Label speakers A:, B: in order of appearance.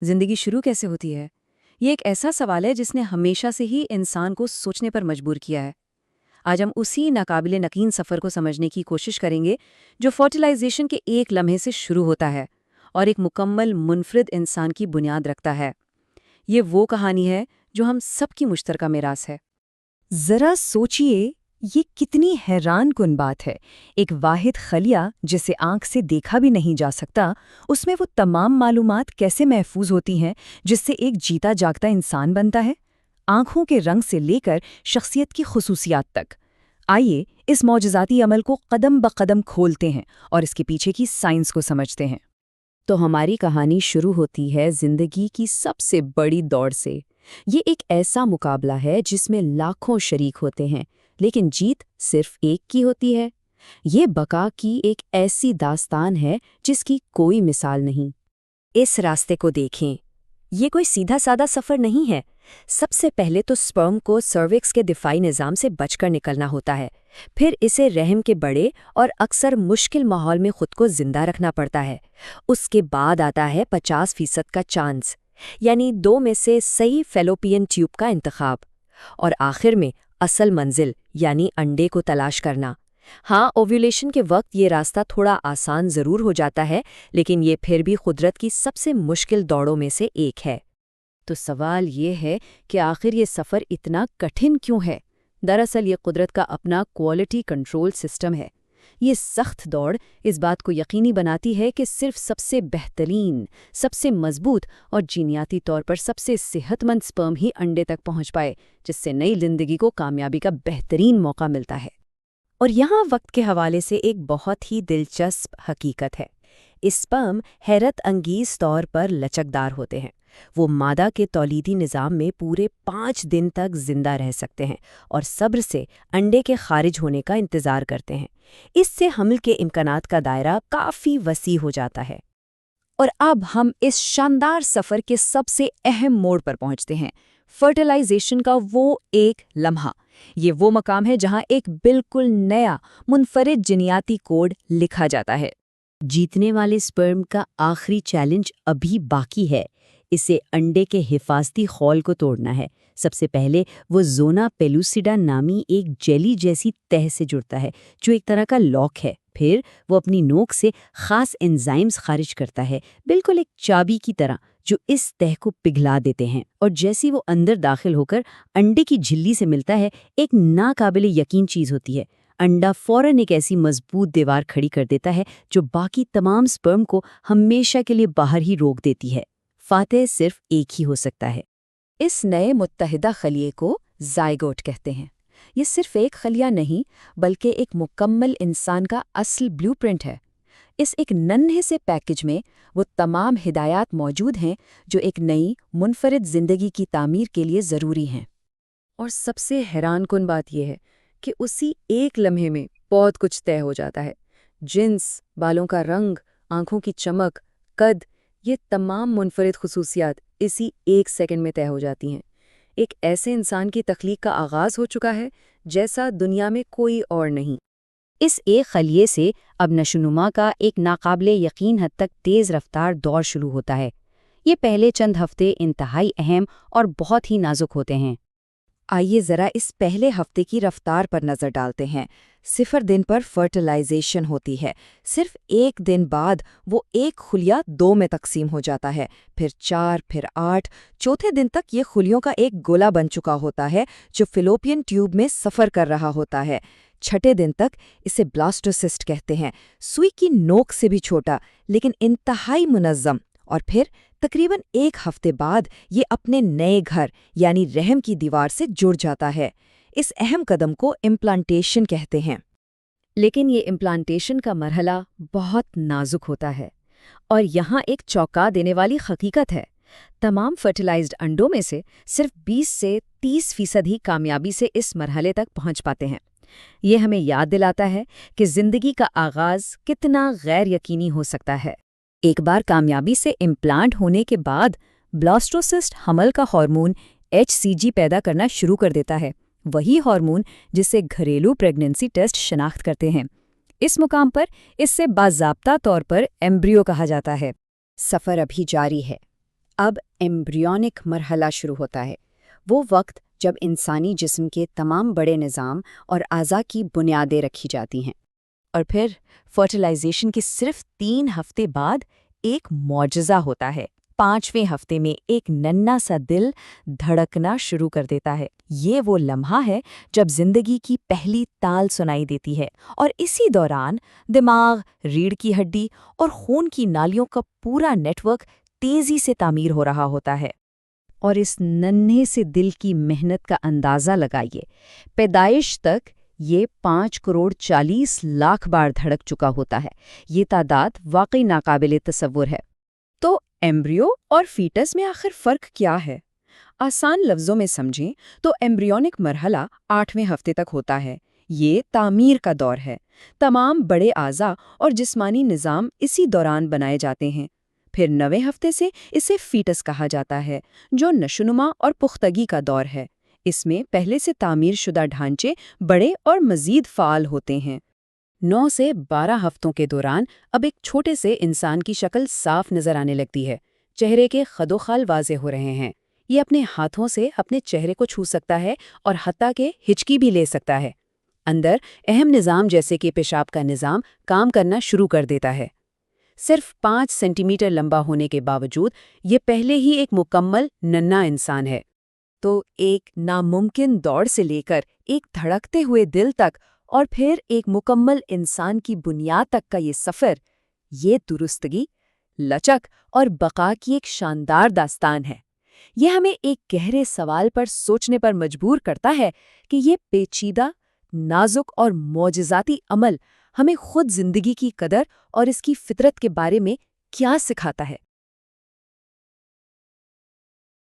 A: زندگی شروع کیسے ہوتی ہے؟ یہ ایک ایسا سوال ہے جس نے ہمیشہ سے ہی انسان کو سوچنے پر مجبور کیا ہے۔ آج ہم اسی ناقابل یقین سفر کو سمجھنے کی کوشش کریں گے جو فرٹیلائزیشن کے ایک لمحے سے شروع ہوتا ہے اور ایک مکمل منفرد انسان کی بنیاد رکھتا ہے۔ یہ وہ کہانی ہے جو ہم سب کی مشترکہ میراث ہے۔
B: ذرا سوچئے، یہ کتنی حیران کن بات ہے۔ ایک واحد خلیہ جسے آنکھ سے دیکھا بھی نہیں جا سکتا، اس میں وہ تمام معلومات کیسے محفوظ ہوتی ہیں جس سے ایک جیتا جاگتا انسان بنتا ہے؟ آنکھوں کے رنگ سے لے کر شخصیت کی خصوصیات تک۔ آئیے اس معجزاتی عمل کو قدم بقدم کھولتے ہیں اور اس کے پیچھے کی سائنس کو سمجھتے ہیں۔
A: تو ہماری کہانی شروع ہوتی ہے زندگی کی سب سے بڑی دوڑ سے۔ یہ ایک ایسا مقابلہ ہے جس میں لاکھوں شریک ہوتے ہیں، لیکن جیت صرف ایک کی ہوتی ہے۔ یہ بقا کی ایک ایسی داستان ہے جس کی کوئی مثال نہیں۔ اس راستے کو دیکھیں، یہ کوئی سیدھا سادہ سفر نہیں ہے۔ سب سے پہلے تو سپرم کو سروکس کے دفاعی نظام سے بچ کر نکلنا ہوتا ہے، پھر اسے رحم کے بڑے اور اکثر مشکل ماحول میں خود کو زندہ رکھنا پڑتا ہے۔ اس کے بعد آتا ہے 50% کا چانس، یعنی 2 میں سے صحیح فیلوپین ٹیوب کا انتخاب، اور آخر میں اصل منزل یعنی انڈے کو تلاش کرنا۔ ہاں، اوویولیشن کے وقت یہ راستہ تھوڑا آسان ضرور ہو جاتا ہے، لیکن یہ پھر بھی قدرت کی سب سے مشکل دوڑوں میں سے ایک ہے۔ تو سوال یہ ہے کہ آخر یہ سفر اتنا کٹھن کیوں ہے؟ دراصل یہ قدرت کا اپنا کوالٹی کنٹرول سسٹم ہے۔ یہ سخت دوڑ اس بات کو یقینی بناتی ہے کہ صرف سب سے بہترین، سب سے مضبوط اور جینیاتی طور پر سب سے صحت مند سپرم ہی انڈے تک پہنچ پائے، جس سے نئی زندگی کو کامیابی کا بہترین موقع ملتا ہے۔ اور یہاں وقت کے حوالے سے ایک بہت ہی دلچسپ حقیقت ہے۔ اسپرم حیرت انگیز طور پر لچکدار ہوتے ہیں۔ وہ مادہ کے تولیدی نظام میں پورے 5 دن تک زندہ رہ سکتے ہیں اور صبر سے انڈے کے خارج ہونے کا انتظار کرتے ہیں۔ اس سے حمل کے امکانات کا دائرہ کافی وسیع ہو جاتا ہے۔ اور اب ہم اس شاندار سفر کے سب سے اہم موڑ پر پہنچتے ہیں، فرٹیلائزیشن کا وہ ایک لمحہ۔ یہ وہ مقام ہے جہاں ایک بالکل نیا، منفرد جینیاتی کوڈ لکھا جاتا ہے۔ جیتنے والے سپرم کا آخری چیلنج ابھی باقی ہے۔ اسے انڈے کے حفاظتی خول کو توڑنا ہے۔ سب سے پہلے وہ زونا پیلوسیڈا نامی ایک جیلی جیسی تہ سے جڑتا ہے جو ایک طرح کا لاک ہے۔ پھر وہ اپنی نوک سے خاص انزائمز خارج کرتا ہے، بالکل ایک چابی کی طرح، جو اس تہ کو پگھلا دیتے ہیں، اور جیسی وہ اندر داخل ہو کر انڈے کی جھلی سے ملتا ہے، ایک ناقابل یقین چیز ہوتی ہے۔ انڈا فوراً ایک ایسی مضبوط دیوار کھڑی کر دیتا ہے جو باقی تمام سپرم کو ہمیشہ کے لیے باہر ہی روک دیتی ہے۔ فاتح صرف ایک ہی ہو سکتا ہے۔ اس نئے متحدہ خلیے کو زائگوٹ کہتے ہیں۔ یہ صرف ایک خلیہ نہیں بلکہ ایک مکمل انسان کا اصل بلیو پرنٹ ہے۔ اس ایک ننھے سے پیکج میں وہ تمام ہدایات موجود ہیں جو ایک نئی منفرد زندگی کی تعمیر کے لیے ضروری ہیں۔ اور سب سے حیران کن بات یہ ہے کہ اسی ایک لمحے میں بہت کچھ طے ہو جاتا ہے۔ جنس، بالوں کا رنگ، آنکھوں کی چمک، قد، یہ تمام منفرد خصوصیات اسی ایک سیکنڈ میں طے ہو جاتی ہیں۔ ایک ایسے انسان کی تخلیق کا آغاز ہو چکا ہے جیسا دنیا میں کوئی اور نہیں۔ اس ایک خلیے سے اب نشوونما کا ایک ناقابل یقین حد تک تیز رفتار دور شروع ہوتا ہے۔ یہ پہلے چند ہفتے انتہائی اہم اور بہت ہی نازک ہوتے ہیں۔ آئیے ذرا اس پہلے ہفتے کی رفتار پر نظر ڈالتے ہیں۔ 0 دن پر فرٹیلائزیشن ہوتی ہے۔ صرف 1 دن بعد وہ ایک خلیہ 2 میں تقسیم ہو جاتا ہے، پھر 4، پھر 8۔ چوتھے دن تک یہ خلیوں کا ایک گولا بن چکا ہوتا ہے جو فیلوپین ٹیوب میں سفر کر رہا ہوتا ہے۔ 6 دن تک اسے بلاسٹوسسٹ کہتے ہیں، سوئی کی نوک سے بھی چھوٹا لیکن انتہائی منظم۔ اور پھر تقریباً 1 ہفتے بعد یہ اپنے نئے گھر یعنی رحم کی دیوار سے جڑ جاتا ہے۔ اس اہم قدم کو امپلانٹیشن کہتے ہیں۔ لیکن یہ امپلانٹیشن کا مرحلہ بہت نازک ہوتا ہے، اور یہاں ایک چونکا دینے والی حقیقت ہے۔ تمام فرٹیلائزڈ انڈوں میں سے صرف 20 سے 30% ہی کامیابی سے اس مرحلے تک پہنچ پاتے ہیں۔ یہ ہمیں یاد دلاتا ہے کہ زندگی کا آغاز کتنا غیر یقینی ہو سکتا ہے۔ ایک بار کامیابی سے امپلانٹ ہونے کے بعد بلاسٹوسسٹ حمل کا ہارمون HCG پیدا کرنا شروع کر دیتا ہے، وہی ہارمون جسے گھریلو پریگننسی ٹیسٹ شناخت کرتے ہیں۔ اس مقام پر اس سے باضابطہ طور پر ایمبریو کہا جاتا ہے۔ سفر ابھی جاری ہے۔ اب ایمبریونک مرحلہ شروع ہوتا ہے، وہ وقت جب انسانی جسم کے تمام بڑے نظام اور اعضاء کی بنیادیں رکھی جاتی ہیں۔
B: اور پھر فرٹیلائزیشن کے صرف 3 ہفتے بعد ایک معجزہ ہوتا ہے۔ 5ویں ہفتے میں ایک ننھا سا دل دھڑکنا شروع کر دیتا ہے۔ یہ وہ لمحہ ہے جب زندگی کی پہلی تال سنائی دیتی ہے، اور اسی دوران دماغ، ریڑھ کی ہڈی اور خون کی نالیوں کا پورا نیٹ ورک تیزی سے تعمیر ہو رہا ہوتا ہے۔
A: اور اس ننھے سے دل کی محنت کا اندازہ لگائیے، پیدائش تک یہ 5,40,00,000 بار دھڑک چکا ہوتا ہے۔ یہ تعداد واقعی ناقابل تصور ہے۔ تو ایمبریو اور فیٹس میں آخر فرق کیا ہے؟ آسان لفظوں میں سمجھیں تو ایمبریونک مرحلہ 8ویں ہفتے تک ہوتا ہے۔ یہ تعمیر کا دور ہے۔ تمام بڑے اعضاء اور جسمانی نظام اسی دوران بنائے جاتے ہیں۔ پھر 9ویں ہفتے سے اسے فیٹس کہا جاتا ہے، جو نشوونما اور پختگی کا دور ہے۔ اس میں پہلے سے تعمیر شدہ ڈھانچے بڑے اور مزید فعال ہوتے ہیں۔ 9 سے 12 ہفتوں کے دوران اب ایک چھوٹے سے انسان کی شکل صاف نظر آنے لگتی ہے۔ چہرے کے خد و خال واضح ہو رہے ہیں۔ یہ اپنے ہاتھوں سے اپنے چہرے کو چھو سکتا ہے اور حتیٰ کہ ہچکی بھی لے سکتا ہے۔ اندر اہم نظام جیسے کہ پیشاب کا نظام کام کرنا شروع کر دیتا ہے۔ صرف 5 سینٹی میٹر لمبا ہونے کے باوجود یہ پہلے ہی ایک مکمل ننھا انسان ہے۔
B: تو ایک ناممکن دوڑ سے لے کر ایک دھڑکتے ہوئے دل تک، اور پھر ایک مکمل انسان کی بنیاد تک کا یہ سفر، یہ درستگی، لچک اور بقا کی ایک شاندار داستان ہے۔ یہ ہمیں ایک گہرے سوال پر سوچنے پر مجبور کرتا ہے کہ یہ پیچیدہ، نازک اور معجزاتی عمل ہمیں خود زندگی کی قدر اور اس کی فطرت کے بارے میں کیا سکھاتا ہے۔